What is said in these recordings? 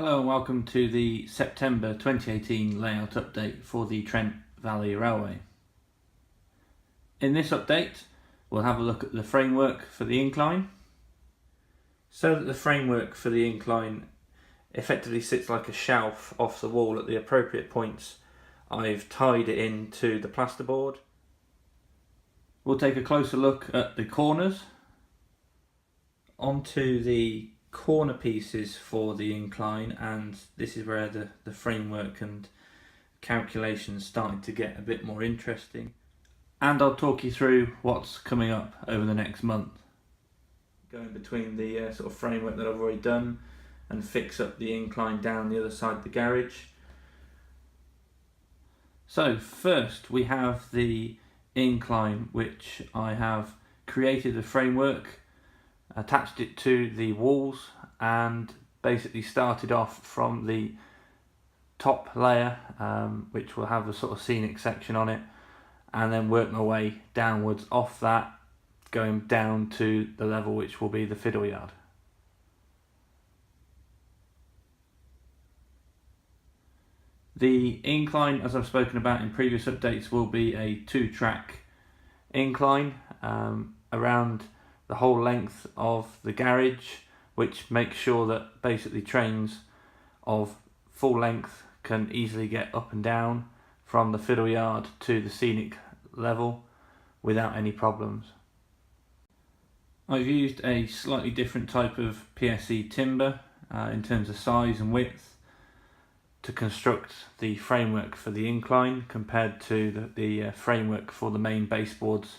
Hello and welcome to the September 2018 layout update for the Trent Valley Railway. In this update we'll have a look at the framework for the incline. So that the framework for the incline effectively sits like a shelf off the wall at the appropriate points, I've tied it into the plasterboard. We'll take a closer look at the corners. Onto the corner pieces for the incline, and this is where the framework and calculations started to get a bit more interesting, and I'll talk you through what's coming up over the next month, going between the sort of framework that I've already done and fix up the incline down the other side of the garage. So first we have the incline, which I have created the framework, attached it to the walls, and basically started off from the top layer, which will have a sort of scenic section on it, and then work my way downwards off that, going down to the level which will be the fiddle yard. The incline, as I've spoken about in previous updates, will be a 2-track incline around the whole length of the garage, which makes sure that basically trains of full length can easily get up and down from the fiddle yard to the scenic level without any problems. I've used a slightly different type of PSE timber in terms of size and width to construct the framework for the incline compared to the framework for the main baseboards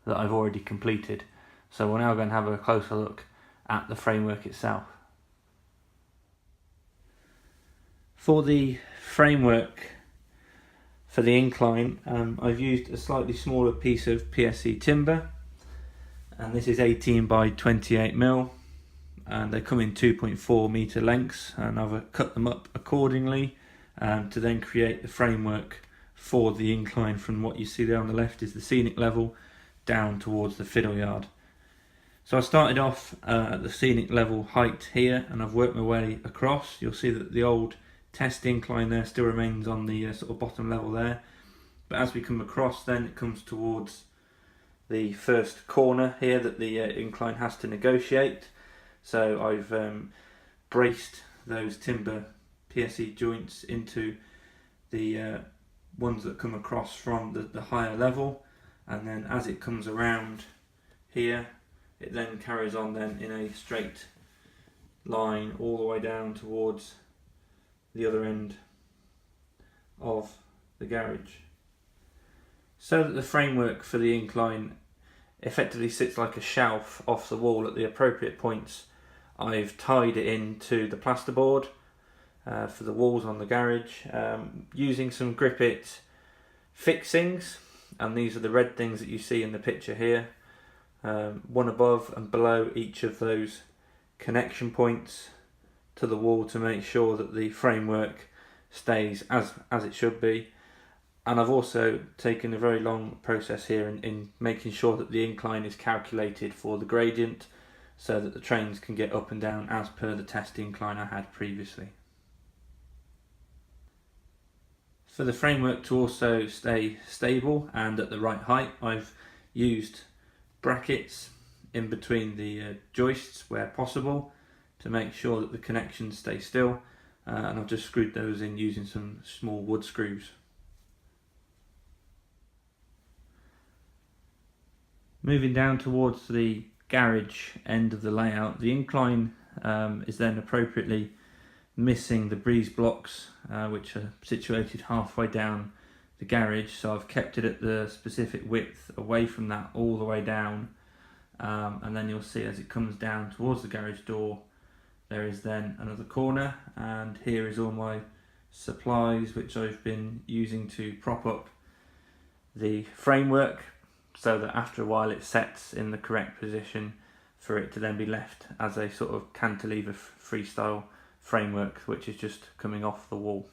that I've already completed. So we're now going to have a closer look at the framework itself. For the framework for the incline, I've used a slightly smaller piece of PSE timber, and this is 18 by 28 mil, and they come in 2.4 metre lengths, and I've cut them up accordingly to then create the framework for the incline. From what you see there on the left is the scenic level down towards the fiddle yard. So I started off at the scenic level height here, and I've worked my way across. You'll see that the old test incline there still remains on the sort of bottom level there, but as we come across, then it comes towards the first corner here that the incline has to negotiate. So I've braced those timber PSE joints into the ones that come across from the higher level, and then as it comes around here, it then carries on then in a straight line all the way down towards the other end of the garage. So that the framework for the incline effectively sits like a shelf off the wall at the appropriate points, I've tied it into the plasterboard for the walls on the garage, using some grip it fixings, and these are the red things that you see in the picture here. One above and below each of those connection points to the wall to make sure that the framework stays as it should be. And I've also taken a very long process here in making sure that the incline is calculated for the gradient, so that the trains can get up and down as per the test incline I had previously. For the framework to also stay stable and at the right height, I've used brackets in between the joists where possible to make sure that the connections stay still, and I've just screwed those in using some small wood screws. Moving down towards the garage end of the layout, the incline is then appropriately missing the breeze blocks, which are situated halfway down the garage, so I've kept it at the specific width away from that all the way down, and then you'll see as it comes down towards the garage door there is then another corner, and here is all my supplies which I've been using to prop up the framework, so that after a while it sets in the correct position for it to then be left as a sort of cantilever freestyle framework which is just coming off the wall.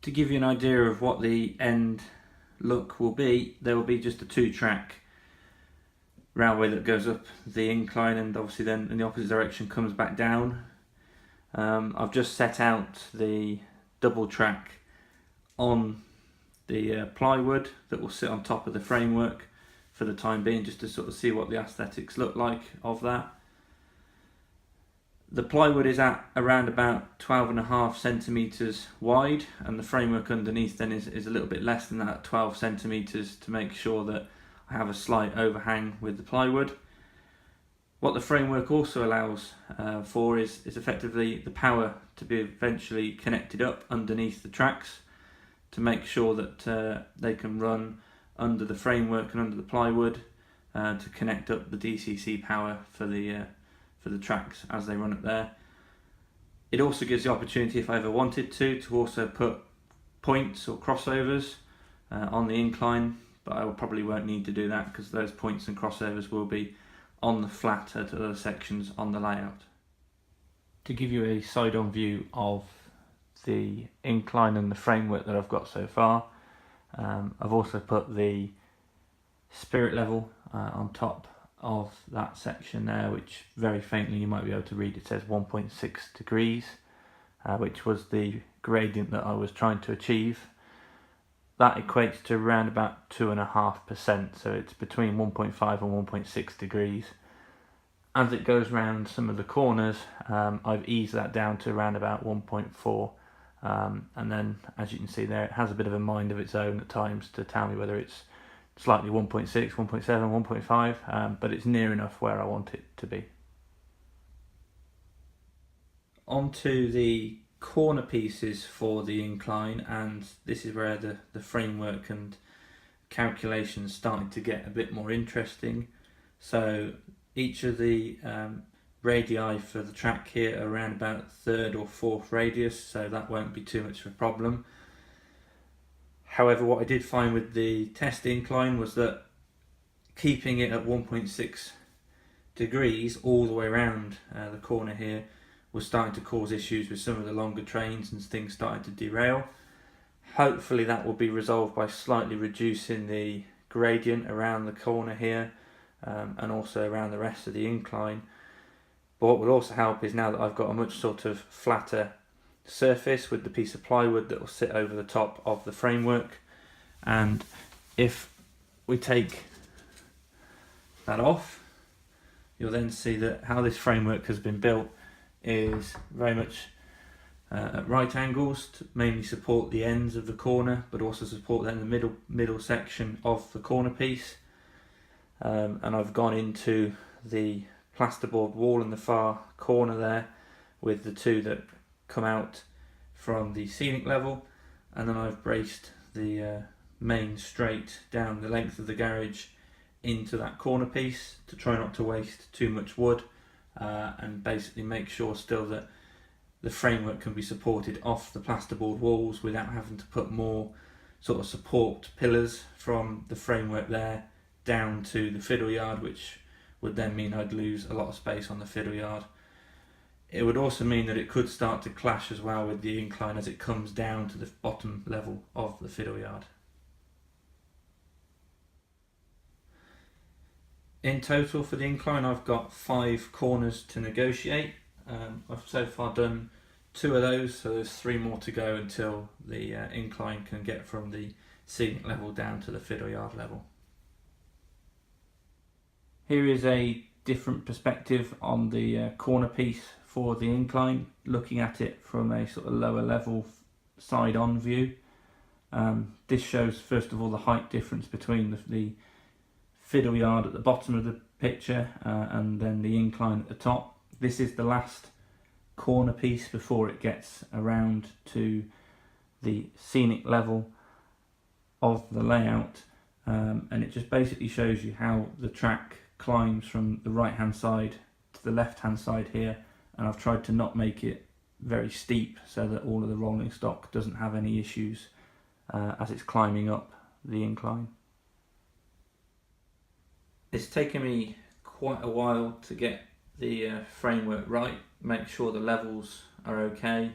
To give you an idea of what the end look will be, there will be just a 2-track railway that goes up the incline and obviously then in the opposite direction comes back down. I've just set out the double track on the plywood that will sit on top of the framework for the time being, just to sort of see what the aesthetics look like of that. The plywood is at around about 12.5 centimetres wide, and the framework underneath then is a little bit less than that, 12 centimetres, to make sure that I have a slight overhang with the plywood. What the framework also allows for is effectively the power to be eventually connected up underneath the tracks to make sure that they can run under the framework and under the plywood to connect up the DCC power for the tracks as they run up there. It also gives the opportunity, if I ever wanted to also put points or crossovers on the incline, but I probably won't need to do that because those points and crossovers will be on the flat at other sections on the layout. To give you a side-on view of the incline and the framework that I've got so far, I've also put the spirit level on top of that section there, which very faintly you might be able to read. It says 1.6 degrees, which was the gradient that I was trying to achieve. That equates to around about 2.5%, so it's between 1.5 and 1.6 degrees. As it goes round some of the corners, I've eased that down to around about 1.4, and then as you can see there, it has a bit of a mind of its own at times to tell me whether it's slightly 1.6, 1.7, 1.5, but it's near enough where I want it to be. Onto the corner pieces for the incline, and this is where the framework and calculations started to get a bit more interesting. So each of the radii for the track here are around about third or fourth radius, so that won't be too much of a problem. However, what I did find with the test incline was that keeping it at 1.6 degrees all the way around the corner here was starting to cause issues with some of the longer trains and things starting to derail. Hopefully that will be resolved by slightly reducing the gradient around the corner here and also around the rest of the incline. But what will also help is now that I've got a much sort of flatter surface with the piece of plywood that will sit over the top of the framework, and if we take that off, you'll then see that how this framework has been built is very much at right angles to mainly support the ends of the corner, but also support then the middle section of the corner piece. And I've gone into the plasterboard wall in the far corner there with the two that come out from the scenic level, and then I've braced the main straight down the length of the garage into that corner piece to try not to waste too much wood, and basically make sure still that the framework can be supported off the plasterboard walls without having to put more sort of support pillars from the framework there down to the fiddle yard, which would then mean I'd lose a lot of space on the fiddle yard. It would also mean that it could start to clash as well with the incline as it comes down to the bottom level of the fiddle yard. In total for the incline, I've got 5 corners to negotiate. I've so far done 2 of those, so there's 3 more to go until the incline can get from the scenic level down to the fiddle yard level. Here is a different perspective on the corner piece for the incline, looking at it from a sort of lower level side-on view. This shows first of all the height difference between the fiddle yard at the bottom of the picture and then the incline at the top. This is the last corner piece before it gets around to the scenic level of the layout, and it just basically shows you how the track climbs from the right hand side to the left hand side here, and I've tried to not make it very steep so that all of the rolling stock doesn't have any issues as it's climbing up the incline. It's taken me quite a while to get the framework right, make sure the levels are okay,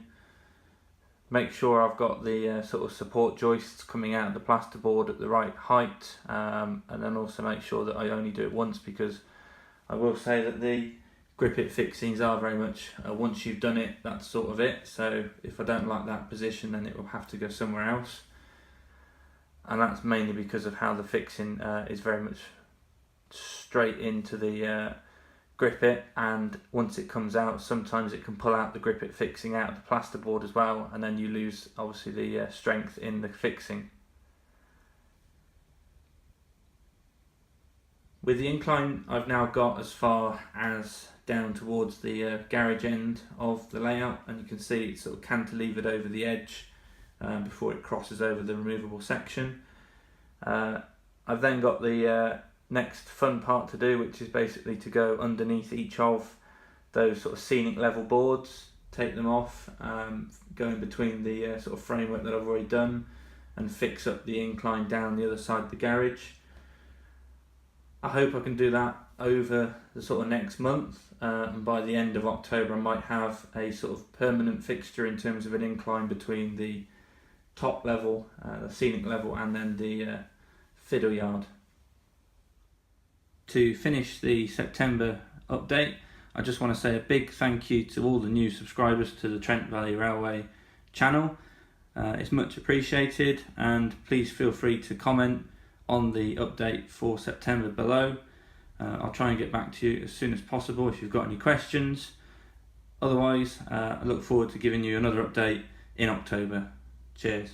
make sure I've got the sort of support joists coming out of the plasterboard at the right height, and then also make sure that I only do it once, because I will say that the grip it fixings are very much once you've done it, that's sort of it. So if I don't like that position, then it will have to go somewhere else, and that's mainly because of how the fixing is very much straight into the grip it, and once it comes out, sometimes it can pull out the grip it fixing out of the plasterboard as well, and then you lose obviously the strength in the fixing. With the Incline, I've now got as far as down towards the garage end of the layout, and you can see it's sort of cantilevered over the edge before it crosses over the removable section. I've then got the next fun part to do, which is basically to go underneath each of those sort of scenic level boards, take them off, go in between the sort of framework that I've already done, and fix up the Incline down the other side of the garage. I hope I can do that over the sort of next month, and by the end of October I might have a sort of permanent fixture in terms of an Incline between the top level, the scenic level, and then the fiddle yard. To finish the September update, I just want to say a big thank you to all the new subscribers to the Trent Valley Railway channel. It's much appreciated, and please feel free to comment on the update for September below. I'll try and get back to you as soon as possible if you've got any questions. Otherwise, I look forward to giving you another update in October. Cheers.